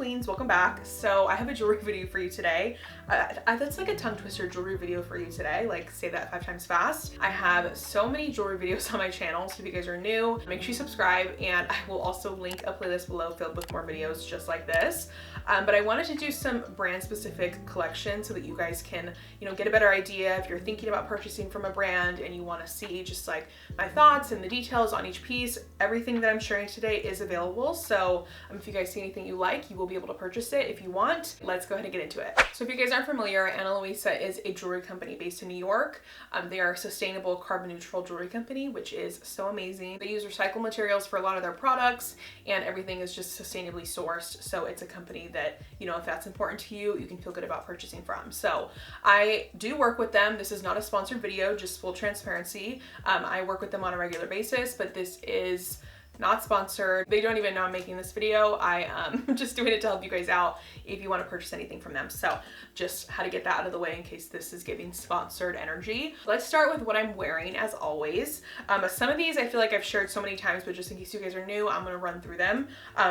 queens, welcome back. So I have a jewelry video for you today. That's like a tongue twister jewelry video for you today. Like, say that 5 times fast. I have so many jewelry videos on my channel, so if you guys are new, make sure you subscribe, and I will also link a playlist below filled with more videos just like this. But I wanted to do some brand specific collections so that you guys can, get a better idea if you're thinking about purchasing from a brand and you want to see just like my thoughts and the details on each piece. Everything that I'm sharing today is available. So if you guys see anything you like, you will be able to purchase it if you want. Let's go ahead and get into it. So if you guys aren't familiar, Ana Luisa is a jewelry company based in New York. They are a sustainable carbon neutral jewelry company, which is so amazing. They use recycled materials for a lot of their products and everything is just sustainably sourced. So it's a company that, if that's important to you, you can feel good about purchasing from. So I do work with them. This is not a sponsored video, just full transparency. I work with them on a regular basis, but this is not sponsored. They don't even know I'm making this video. I am just doing it to help you guys out if you want to purchase anything from them. So just how to get that out of the way in case this is giving sponsored energy. Let's start with what I'm wearing as always. Some of these I feel like I've shared so many times, but just in case you guys are new, I'm going to run through them.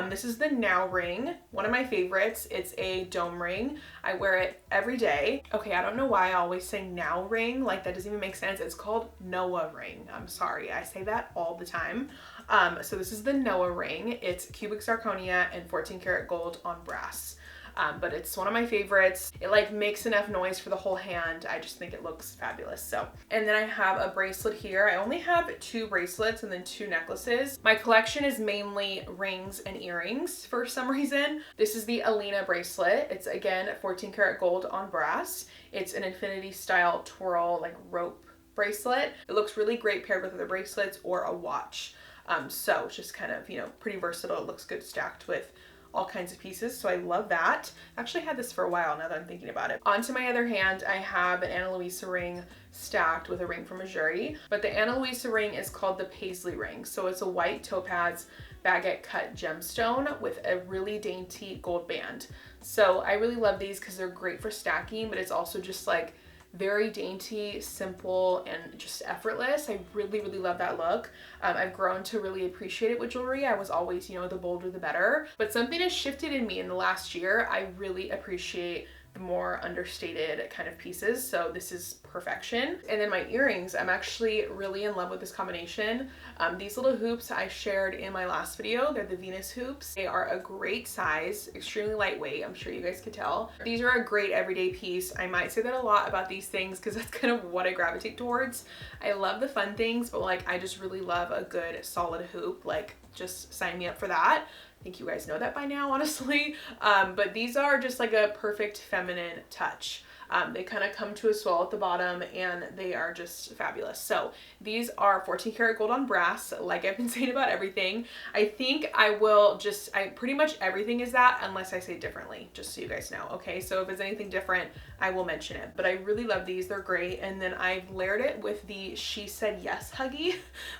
This is the Now ring, one of my favorites. It's a dome ring. I wear it every day. Okay, I don't know why I always say Now ring. Like, that doesn't even make sense. It's called Noah ring. I'm sorry. I say that all the time. So this is the Noah ring. It's cubic zirconia and 14 karat gold on brass. But it's one of my favorites. It like makes enough noise for the whole hand. I just think it looks fabulous. So, and then I have a bracelet here. I only have 2 bracelets and then 2 necklaces. My collection is mainly rings and earrings for some reason. This is the Alina bracelet. It's again 14 karat gold on brass. It's an infinity style twirl like rope bracelet. It looks really great paired with other bracelets or a watch. So it's just kind of, pretty versatile. It looks good stacked with all kinds of pieces. So I love that. I actually had this for a while now that I'm thinking about it. Onto my other hand, I have an Ana Luisa ring stacked with a ring from Missouri, but the Ana Luisa ring is called the Paisley ring. So it's a white topaz baguette cut gemstone with a really dainty gold band. So I really love these because they're great for stacking, but it's also just like very dainty, simple, and just effortless. I really, really love that look. I've grown to really appreciate it with jewelry. I was always, the bolder the better. But something has shifted in me in the last year. I really appreciate the more understated kind of pieces. So this is perfection. And then my earrings, I'm actually really in love with this combination. These little hoops I shared in my last video, they're the Venus hoops. They are a great size, extremely lightweight. I'm sure you guys could tell. These are a great everyday piece. I might say that a lot about these things because that's kind of what I gravitate towards. I love the fun things, but like I just really love a good solid hoop. Like, just sign me up for that. I think you guys know that by now, honestly. But these are just like a perfect feminine touch. They kind of come to a swell at the bottom and they are just fabulous. So these are 14 karat gold on brass, like I've been saying about everything. I think I will pretty much everything is that unless I say differently, just so you guys know. Okay, so if it's anything different, I will mention it. But I really love these, they're great. And then I've layered it with the She Said Yes huggy,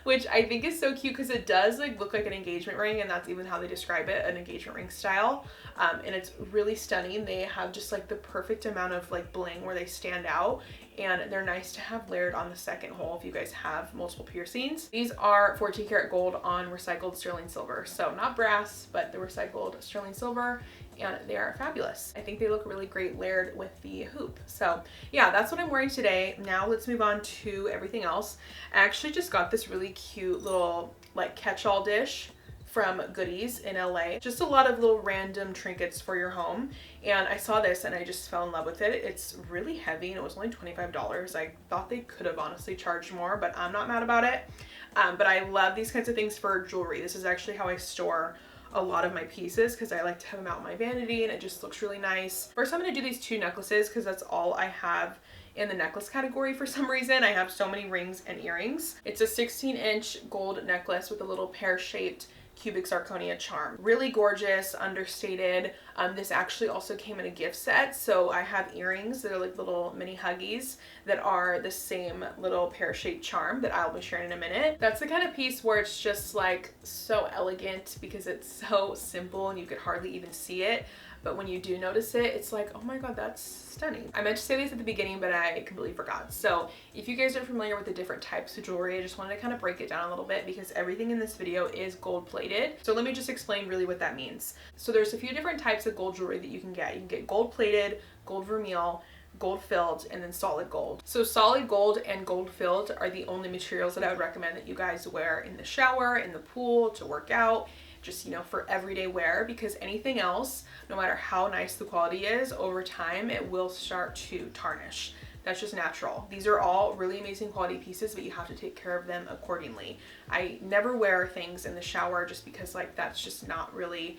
which I think is so cute because it does like look like an engagement ring, and that's even how they describe it, an engagement ring style. And it's really stunning. They have just like the perfect amount of like bling where they stand out, and they're nice to have layered on the second hole if you guys have multiple piercings. These are 14 karat gold on recycled sterling silver. So not brass, but the recycled sterling silver, and they are fabulous. I think they look really great layered with the hoop. So yeah, that's what I'm wearing today. Now let's move on to everything else. I actually just got this really cute little like catch-all dish from Goodies in LA. Just a lot of little random trinkets for your home. And I saw this and I just fell in love with it. It's really heavy and it was only $25. I thought they could have honestly charged more, but I'm not mad about it. But I love these kinds of things for jewelry. This is actually how I store a lot of my pieces because I like to have them out in my vanity and it just looks really nice. First, I'm going to do these 2 necklaces because that's all I have in the necklace category for some reason. I have so many rings and earrings. It's a 16-inch gold necklace with a little pear-shaped cubic zirconia charm. Really gorgeous, understated. This actually also came in a gift set. So I have earrings that are like little mini huggies that are the same little pear-shaped charm that I'll be sharing in a minute. That's the kind of piece where it's just like so elegant because it's so simple and you could hardly even see it. but when you do notice it, it's like, oh my god, that's stunning. I meant to say this at the beginning, but I completely forgot. So if you guys are familiar with the different types of jewelry, I just wanted to kind of break it down a little bit because everything in this video is gold plated. So let me just explain really what that means. So there's a few different types of gold jewelry that you can get. You can get gold plated, gold vermeil, gold filled, and then solid gold. So solid gold and gold filled are the only materials that I would recommend that you guys wear in the shower, in the pool, to work out, just, you know, for everyday wear, because anything else, no matter how nice the quality is, over time it will start to tarnish. That's just natural. These are all really amazing quality pieces, but you have to take care of them accordingly. I never wear things in the shower just because, like, that's just not really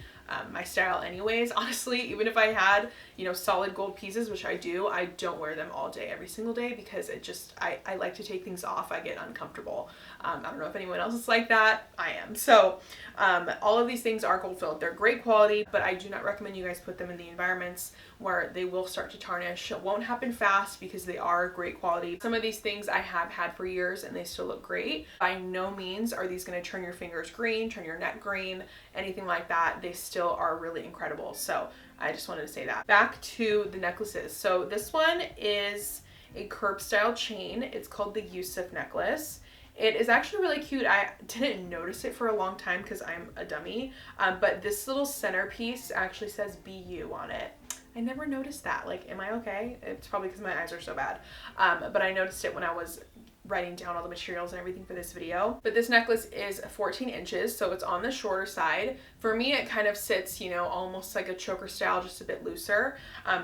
my style anyways. Honestly, even if I had, you know, solid gold pieces, which I do, I don't wear them all day, every single day, because it just, I like to take things off. I get uncomfortable. I don't know if anyone else is like that. I am. So all of these things are gold filled. They're great quality, but I do not recommend you guys put them in the environments where they will start to tarnish. It won't happen fast because they are great quality. Some of these things I have had for years and they still look great. By no means are these going to turn your fingers green, turn your neck green, anything like that. They still are really incredible. So I just wanted to say that. Back to the necklaces. So this one is a curb style chain. It's called the Yusuf necklace. It is actually really cute. I didn't notice it for a long time because I'm a dummy, but this little centerpiece actually says BU on it. I never noticed that. Like, am I okay? It's probably because my eyes are so bad. But I noticed it when I was writing down all the materials and everything for this video. But this necklace is 14 inches, so it's on the shorter side. For me, it kind of sits, you know, almost like a choker style, just a bit looser.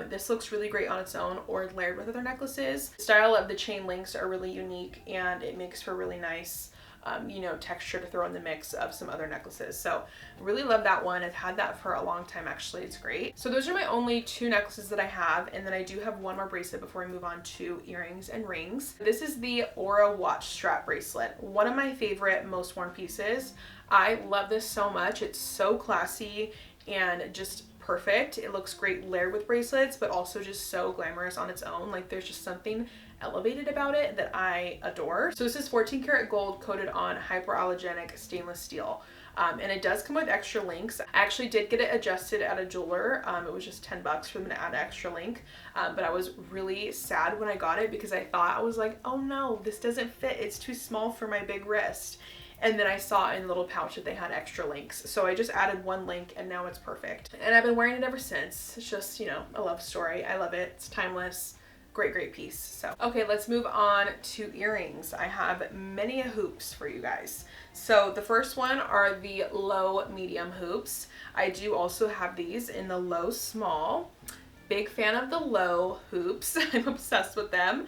This looks really great on its own or layered with other necklaces. The style of the chain links are really unique and it makes for really nice you know, texture to throw in the mix of some other necklaces. So I really love that one. I've had that for a long time actually. It's great. So those are my only two necklaces that I have, and then I do have one more bracelet before I move on to earrings and rings. This is the Aura watch strap bracelet. One of my favorite, most worn pieces. I love this so much. It's so classy and just perfect. It looks great layered with bracelets, but also just so glamorous on its own. Like, there's just something elevated about it that I adore. So this is 14 karat gold coated on hypoallergenic stainless steel. And it does come with extra links. I actually did get it adjusted at a jeweler. It was just 10 bucks for them to add an extra link. But I was really sad when I got it because I thought, I was like, oh no, this doesn't fit. It's too small for my big wrist. And then I saw in the little pouch that they had extra links. So I just added one link and now it's perfect. And I've been wearing it ever since. It's just, you know, a love story. I love it. It's timeless. Great piece. So okay, let's move on to earrings. I have many hoops for you guys. So the first one are the low medium hoops. I do also have these in the low small. Big fan of the low hoops. I'm obsessed with them.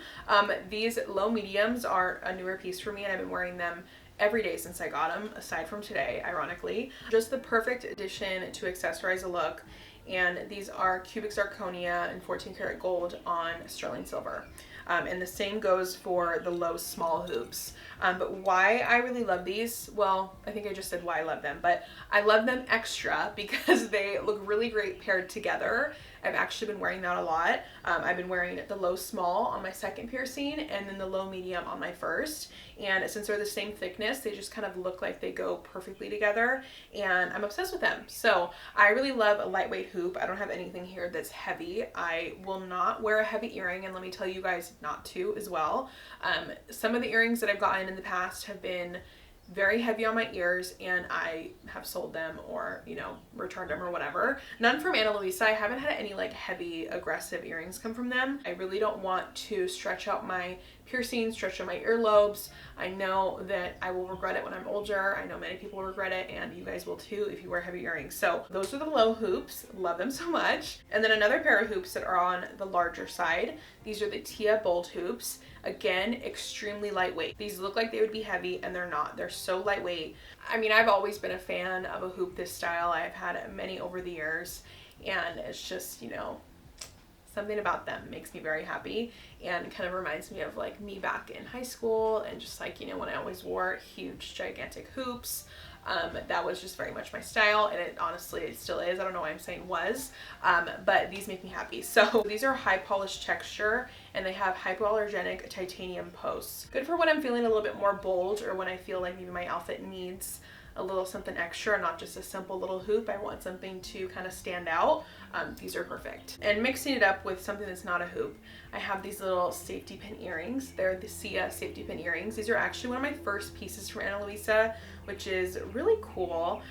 These low mediums are a newer piece for me and I've been wearing them every day since I got them, aside from today, ironically. Just the perfect addition to accessorize a look. And these are cubic zirconia and 14 karat gold on sterling silver. And the same goes for the low small hoops. But why I really love these, well, I think I just said why I love them, but I love them extra because they look really great paired together. I've actually been wearing that a lot. I've been wearing the low small on my second piercing and then the low medium on my first. And since they're the same thickness, they just kind of look like they go perfectly together. And I'm obsessed with them. So I really love a lightweight hoop. I don't have anything here that's heavy. I will not wear a heavy earring, and let me tell you guys not to as well. Some of the earrings that I've gotten in the past have been very heavy on my ears and I have sold them or, you know, returned them or whatever. None from LUISA. I haven't had any like heavy aggressive earrings come from them. I really don't want to stretch out my piercings, stretch out my earlobes. I know that I will regret it when I'm older. I know many people will regret it and you guys will too if you wear heavy earrings. So those are the low hoops. Love them so much. And then another pair of hoops that are on the larger side. These are the Tia Bold hoops. Again, extremely lightweight. These look like they would be heavy and they're not. They're so lightweight. I mean, I've always been a fan of a hoop this style. I've had many over the years and it's just, you know, something about them makes me very happy and kind of reminds me of like me back in high school and just like, you know, when I always wore huge gigantic hoops. That was just very much my style, and it honestly, it still is. I don't know why I'm saying was, but these make me happy. So these are high polished texture and they have hypoallergenic titanium posts. Good for when I'm feeling a little bit more bold or when I feel like maybe my outfit needs a little something extra, not just a simple little hoop. I want something to kind of stand out. These are perfect. And mixing it up with something that's not a hoop, I have these little safety pin earrings. They're the Sia safety pin earrings. These are actually one of my first pieces from Ana Luisa, which is really cool.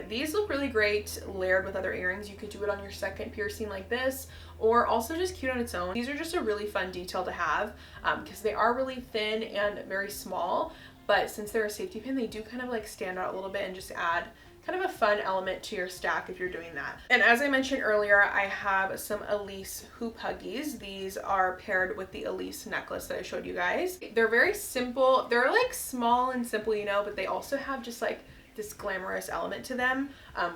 These look really great layered with other earrings. You could do it on your second piercing like this, or also just cute on its own. These are just a really fun detail to have because they are really thin and very small, but since they're a safety pin, they do kind of like stand out a little bit and just add kind of a fun element to your stack if you're doing that. And as I mentioned earlier, I have some Elise hoop huggies. These are paired with the Elise necklace that I showed you guys. They're very simple. They're like small and simple, you know, but they also have just like this glamorous element to them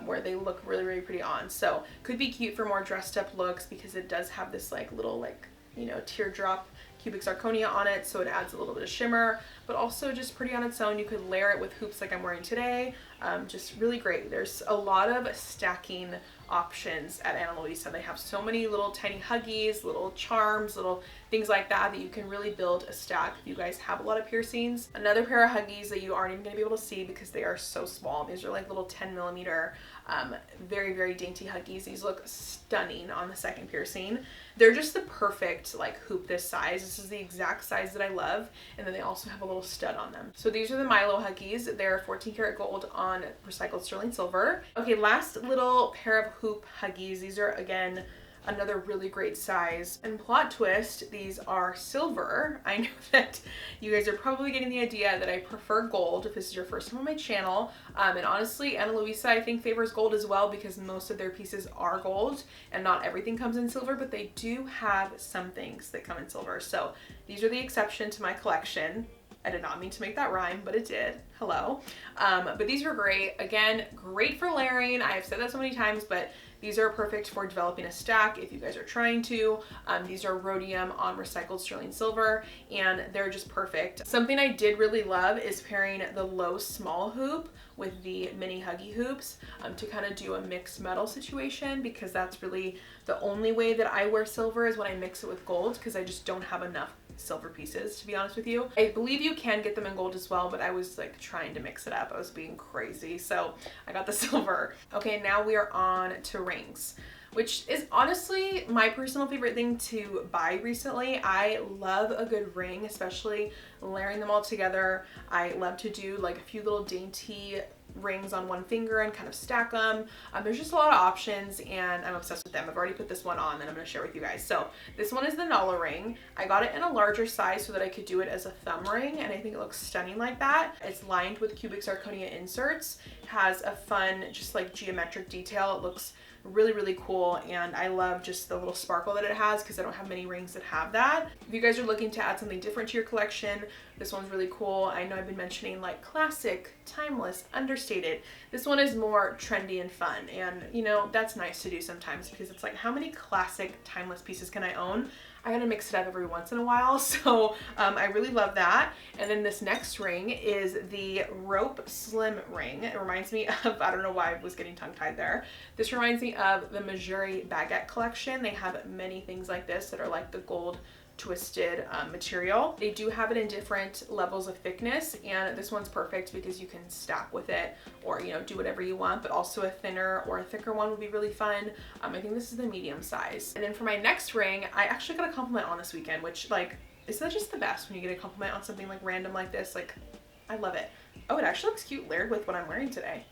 where they look really, really pretty on. So could be cute for more dressed up looks because it does have this like little like, you know, teardrop cubic zirconia on it, so it adds a little bit of shimmer, but also just pretty on its own. You could layer it with hoops like I'm wearing today. Just really great. There's a lot of stacking options at Ana Luisa. They have so many little tiny huggies, little charms, little things like that that you can really build a stack if you guys have a lot of piercings. Another pair of huggies that you aren't even going to be able to see because they are so small. These are like little 10mm, very, very dainty huggies. These look stunning on the second piercing. They're just the perfect like hoop this size. This is the exact size that I love. And then they also have a little stud on them. So these are the Milo huggies. They're 14 karat gold on recycled sterling silver. Okay, last little pair of hoop huggies. These are again another really great size. And plot twist, these are silver. I know that you guys are probably getting the idea that I prefer gold if this is your first time on my channel. And honestly, Ana Luisa I think favors gold as well because most of their pieces are gold and not everything comes in silver, but they do have some things that come in silver. So these are the exception to my collection. I did not mean to make that rhyme, but it did. Hello. But these were great. Again, great for layering. I have said that so many times, but these are perfect for developing a stack if you guys are trying to. These are rhodium on recycled sterling silver, and they're just perfect. Something I did really love is pairing the low small hoop with the mini huggy hoops to kind of do a mixed metal situation, because that's really the only way that I wear silver is when I mix it with gold, because I just don't have enough silver pieces, to be honest with you. I believe you can get them in gold as well, but I was like trying to mix it up. I was being crazy, so I got the silver. Okay, now we are on to rings, which is honestly my personal favorite thing to buy recently. I love a good ring, especially layering them all together. I love to do like a few little dainty rings on one finger and kind of stack them. There's just a lot of options and I'm obsessed with them. I've already put this one on that I'm going to share with you guys. So this one is the Nala ring. I got it in a larger size so that I could do it as a thumb ring, and I think it looks stunning like that. It's lined with cubic zirconia inserts. It has a fun just like geometric detail. It looks really, really cool, and I love just the little sparkle that it has because I don't have many rings that have that. If you guys are looking to add something different to your collection, this one's really cool. I know I've been mentioning like classic, timeless, understated. This one is more trendy and fun, and you know, that's nice to do sometimes because it's like, how many classic, timeless pieces can I own? I gotta mix it up every once in a while, so I really love that. And then this next ring is the rope slim ring. It reminds me of, I don't know why I was getting tongue-tied there. This reminds me of the Missouri baguette collection. They have many things like this that are like the gold twisted material. They do have it in different levels of thickness, and this one's perfect because you can stack with it or, you know, do whatever you want, but also a thinner or a thicker one would be really fun. I think this is the medium size. And then for my next ring, I actually got a compliment on this weekend, which like, isn't that just the best when you get a compliment on something like random like this? Like, I love it. Oh, it actually looks cute layered with what I'm wearing today.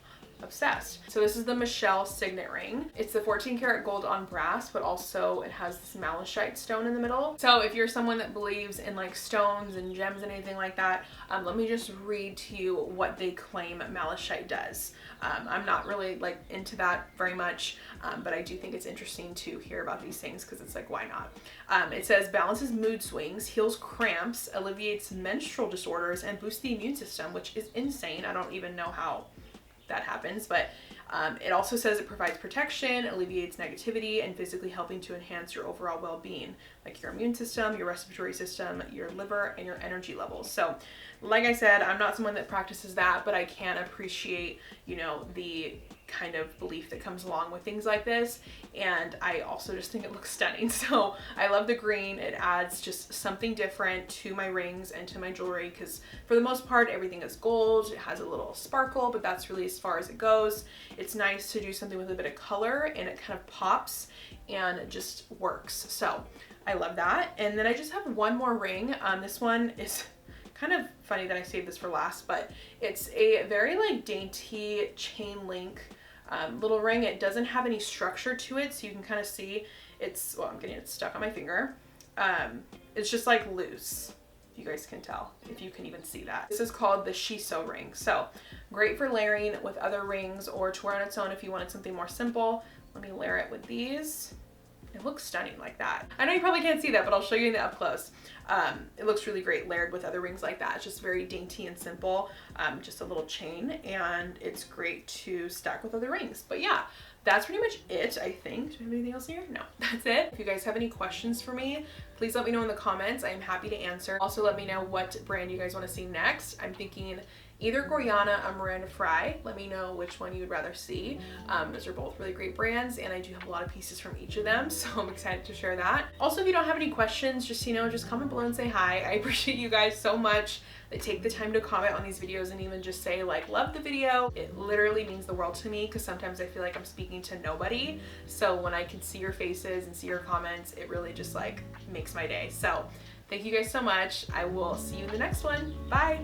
Obsessed. So this is the Michelle signet ring. It's the 14 karat gold on brass, but also it has this malachite stone in the middle. So if you're someone that believes in like stones and gems and anything like that, let me just read to you what they claim malachite does. I'm not really like into that very much, but I do think it's interesting to hear about these things because it's like, why not? It says balances mood swings, heals cramps, alleviates menstrual disorders, and boosts the immune system, which is insane. I don't even know how that happens, but it also says it provides protection, alleviates negativity, and physically helping to enhance your overall well-being, like your immune system, your respiratory system, your liver, and your energy levels. So like I said, I'm not someone that practices that, but I can appreciate, you know, the kind of belief that comes along with things like this, and I also just think it looks stunning. So I love the green. It adds just something different to my rings and to my jewelry, because for the most part everything is gold. It has a little sparkle, but that's really as far as it goes. It's nice to do something with a bit of color, and it kind of pops and it just works. So I love that. And then I just have one more ring. This one is kind of funny that I saved this for last, but it's a very like dainty chain link little ring. It doesn't have any structure to it, so you can kind of see it's, well, I'm getting it stuck on my finger. It's just like loose. You guys can tell, if you can even see that. This is called the Shiso ring. So great for layering with other rings, or to wear on its own if you wanted something more simple. Let me layer it with these. It looks stunning like that. I know you probably can't see that, but I'll show you in the up close. It looks really great layered with other rings like that. It's just very dainty and simple, just a little chain, and it's great to stack with other rings. But yeah, that's pretty much it, I think. Do I have anything else here? No, that's it. If you guys have any questions for me, please let me know in the comments. I am happy to answer. Also, let me know what brand you guys want to see next. I'm thinking either GORJANA or MIRANDA FRYE. Let me know which one you would rather see. Those are both really great brands, and I do have a lot of pieces from each of them, so I'm excited to share that. Also, if you don't have any questions, just, you know, just comment below and say hi. I appreciate you guys so much that take the time to comment on these videos and even just say like, love the video. It literally means the world to me, because sometimes I feel like I'm speaking to nobody. So when I can see your faces and see your comments, it really just like makes my day. So thank you guys so much. I will see you in the next one. Bye.